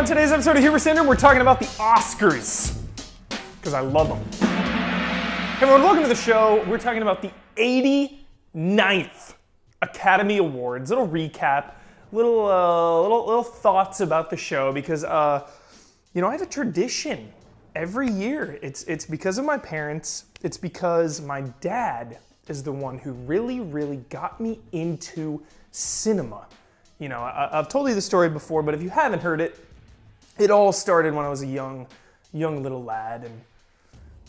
today's episode of Hubris Syndrome, we're talking about the Oscars, because I love them. Hey everyone, welcome to the show. We're talking about the 89th Academy Awards. Little recap, little thoughts about the show, because you know, I have a tradition every year. It's because of my parents. It's because my dad is the one who really got me into cinema. You know, I've told you the story before, but if you haven't heard it, it all started when I was a young little lad, and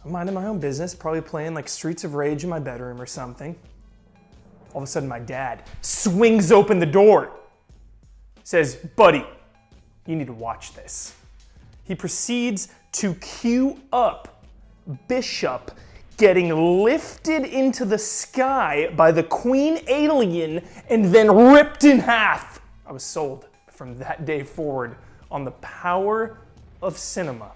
I'm minding my own business, probably playing like Streets of Rage in my bedroom or something. All of a sudden, my dad swings open the door, says, "Buddy, you need to watch this." He proceeds to cue up Bishop getting lifted into the sky by the Queen Alien and then ripped in half. I was sold from that day forward on the power of cinema.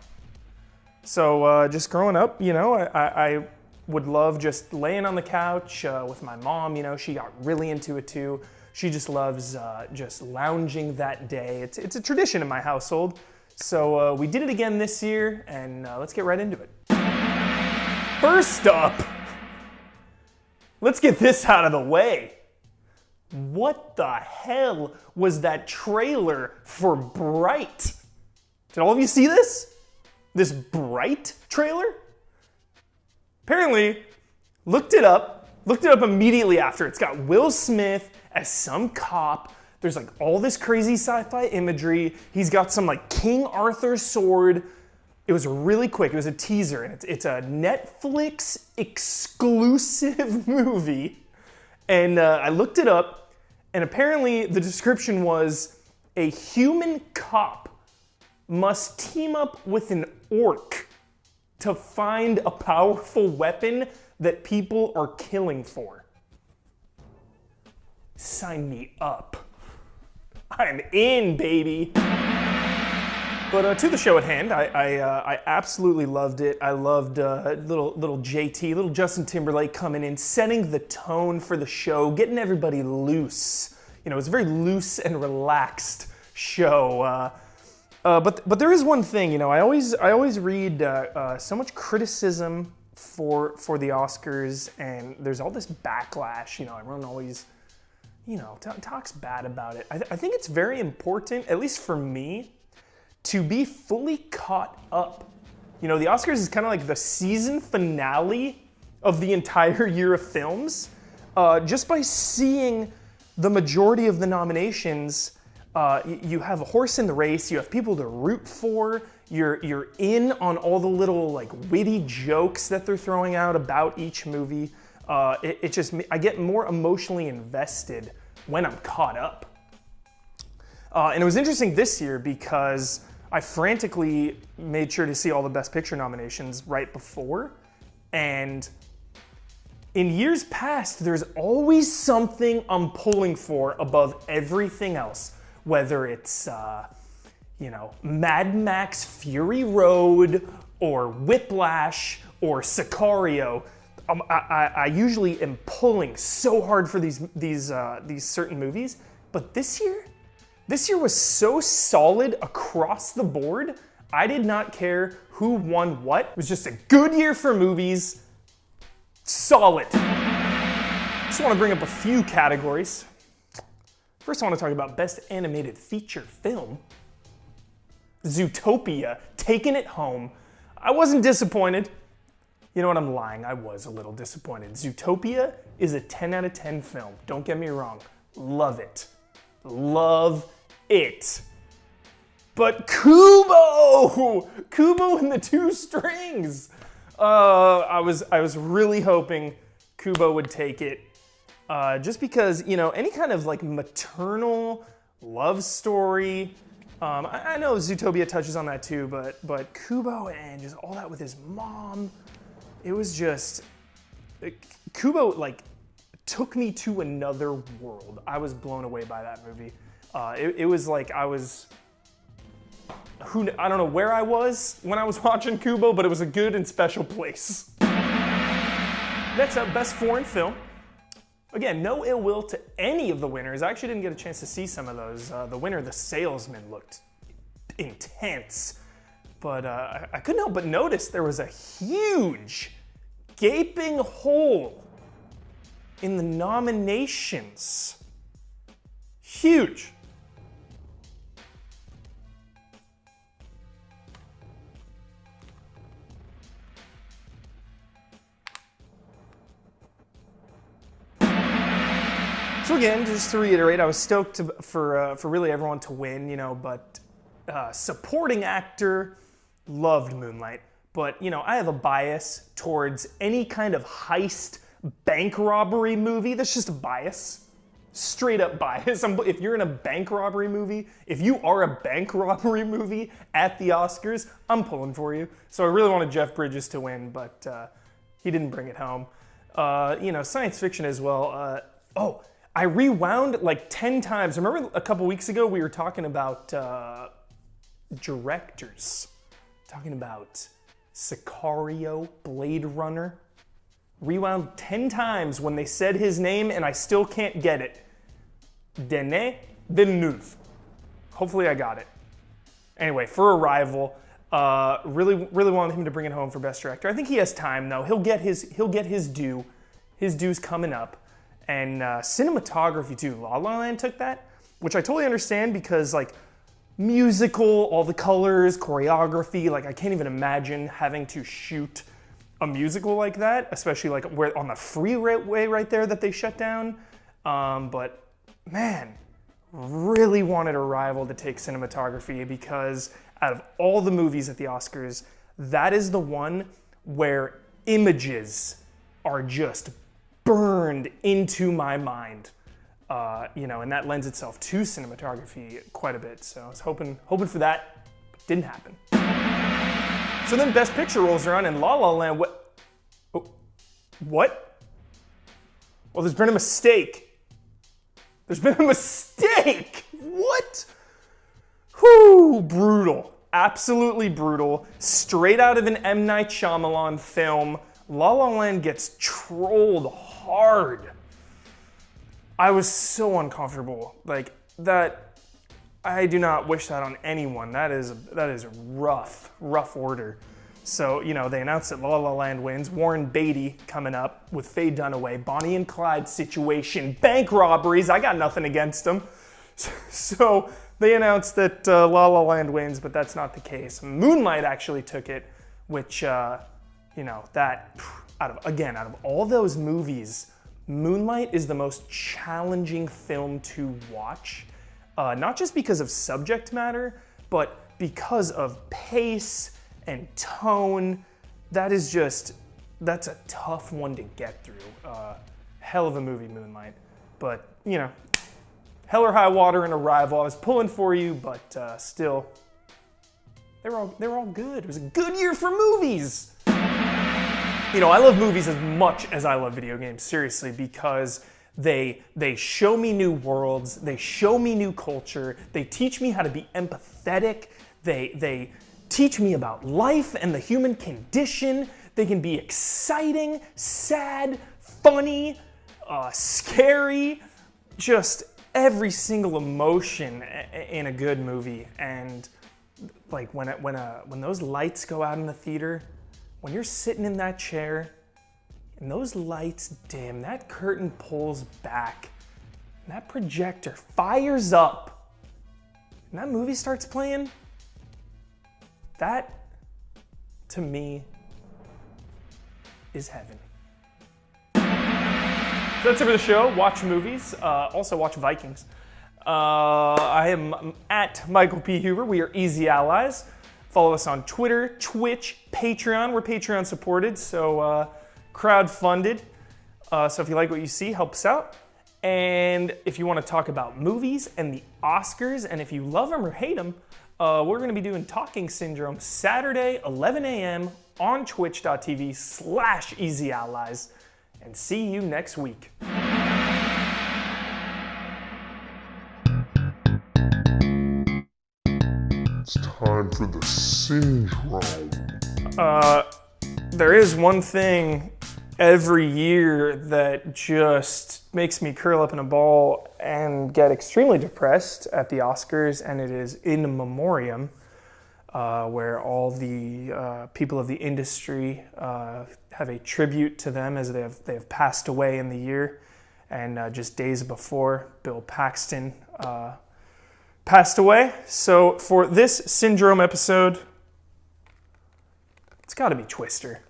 So just growing up, you know, I would love just laying on the couch with my mom. You know, she got really into it too. She just loves just lounging that day. It's a tradition in my household. So we did it again this year, and let's get right into it. First up, let's get this out of the way. What the hell was that trailer for Bright? Did all of you see this? This Bright trailer? Apparently, looked it up immediately after. It's got Will Smith as some cop. There's like all this crazy sci-fi imagery. He's got some like King Arthur sword. It was really quick. It was a teaser, and it's a Netflix exclusive movie. And I looked it up, and apparently the description was a human cop must team up with an orc to find a powerful weapon that people are killing for. Sign me up. I'm in, baby. But to the show at hand, I absolutely loved it. I loved little JT, little Justin Timberlake coming in, setting the tone for the show, getting everybody loose. You know, it was a very loose and relaxed show. But there is one thing, you know, I always read so much criticism for the Oscars, and there's all this backlash. You know, everyone always, you know, talks bad about it. I think it's very important, at least for me, to be fully caught up. You know, the Oscars is kind of like the season finale of the entire year of films. Just by seeing the majority of the nominations, you have a horse in the race, you have people to root for, you're in on all the little like witty jokes that they're throwing out about each movie. It just, I get more emotionally invested when I'm caught up. And it was interesting this year because I frantically made sure to see all the Best Picture nominations right before. And in years past, there's always something I'm pulling for above everything else. Whether it's, you know, Mad Max Fury Road or Whiplash or Sicario. I usually am pulling so hard for these certain movies. But this year was so solid across the board, I did not care who won what. It was just a good year for movies. Solid. Just want to bring up a few categories. First, I want to talk about Best Animated Feature Film. Zootopia, taking it home. I wasn't disappointed. You know what, I'm lying. I was a little disappointed. Zootopia is a 10 out of 10 film. Don't get me wrong. Love it. Love it. But Kubo and the Two Strings. I was really hoping Kubo would take it, just because, you know, any kind of like maternal love story. I know Zootopia touches on that too, but Kubo and just all that with his mom, it was just, Kubo like took me to another world. I was blown away by that movie. It was like I don't know where I was when I was watching Kubo, but it was a good and special place. Next up, Best Foreign Film. Again, no ill will to any of the winners. I actually didn't get a chance to see some of those. The winner, The Salesman, looked intense. But I couldn't help but notice there was a huge gaping hole in the nominations. Huge. So again, just to reiterate, I was stoked for really everyone to win, but supporting actor, loved Moonlight. But, I have a bias towards any kind of heist bank robbery movie. That's just a bias. Straight up bias. If you're in a bank robbery movie, if you are a bank robbery movie at the Oscars, I'm pulling for you. So I really wanted Jeff Bridges to win, but he didn't bring it home. Science fiction as well. I rewound like 10 times. Remember a couple weeks ago we were talking about directors. Talking about Sicario, Blade Runner. Rewound 10 times when they said his name and I still can't get it. Denis Villeneuve. Hopefully I got it. Anyway, for Arrival, really wanted him to bring it home for Best Director. I think he has time though. He'll get his due. His due's coming up. And cinematography too. La La Land took that, which I totally understand because like musical, all the colors, choreography, like I can't even imagine having to shoot a musical like that, especially like where on the freeway right there that they shut down. But man, really wanted Arrival to take cinematography because out of all the movies at the Oscars, that is the one where images are just burned into my mind, and that lends itself to cinematography quite a bit. So I was hoping for that, but didn't happen. So then Best Picture rolls around and La La Land. What? Well, there's been a mistake. There's been a mistake. What? Whew, brutal. Absolutely brutal. Straight out of an M. Night Shyamalan film. La La Land gets trolled hard. I was so uncomfortable. Like that, I do not wish that on anyone. That is rough order. So, they announced that La La Land wins. Warren Beatty coming up with Faye Dunaway. Bonnie and Clyde situation. Bank robberies. I got nothing against them. So they announced that La La Land wins, but that's not the case. Moonlight actually took it, which, that out of all those movies, Moonlight is the most challenging film to watch. Not just because of subject matter, but because of pace and tone. That's a tough one to get through. Hell of a movie, Moonlight. But, Hell or High Water and Arrival. I was pulling for you, but still, they were all good. It was a good year for movies. I love movies as much as I love video games, seriously, because they show me new worlds, they show me new culture, they teach me how to be empathetic, they teach me about life and the human condition. They can be exciting, sad, funny, scary, just every single emotion in a good movie. And like when those lights go out in the theater, when you're sitting in that chair and those lights dim, that curtain pulls back, and that projector fires up, and that movie starts playing, that, to me, is heaven. So that's it for the show. Watch movies. Also watch Vikings. I am at Michael P. Huber. We are Easy Allies. Follow us on Twitter, Twitch, Patreon. We're Patreon supported, so crowd-funded. So if you like what you see, help us out. And if you want to talk about movies and the Oscars, and if you love them or hate them, we're going to be doing Talking Syndrome Saturday, 11 a.m. on twitch.tv/Easy Allies. And see you next week. It's time for the syndrome. There is one thing every year that just makes me curl up in a ball and get extremely depressed at the Oscars, and it is In Memoriam. where all the people of the industry have a tribute to them as they have passed away in the year. And just days before, Bill Paxton passed away. So for this Syndrome episode, it's got to be Twister.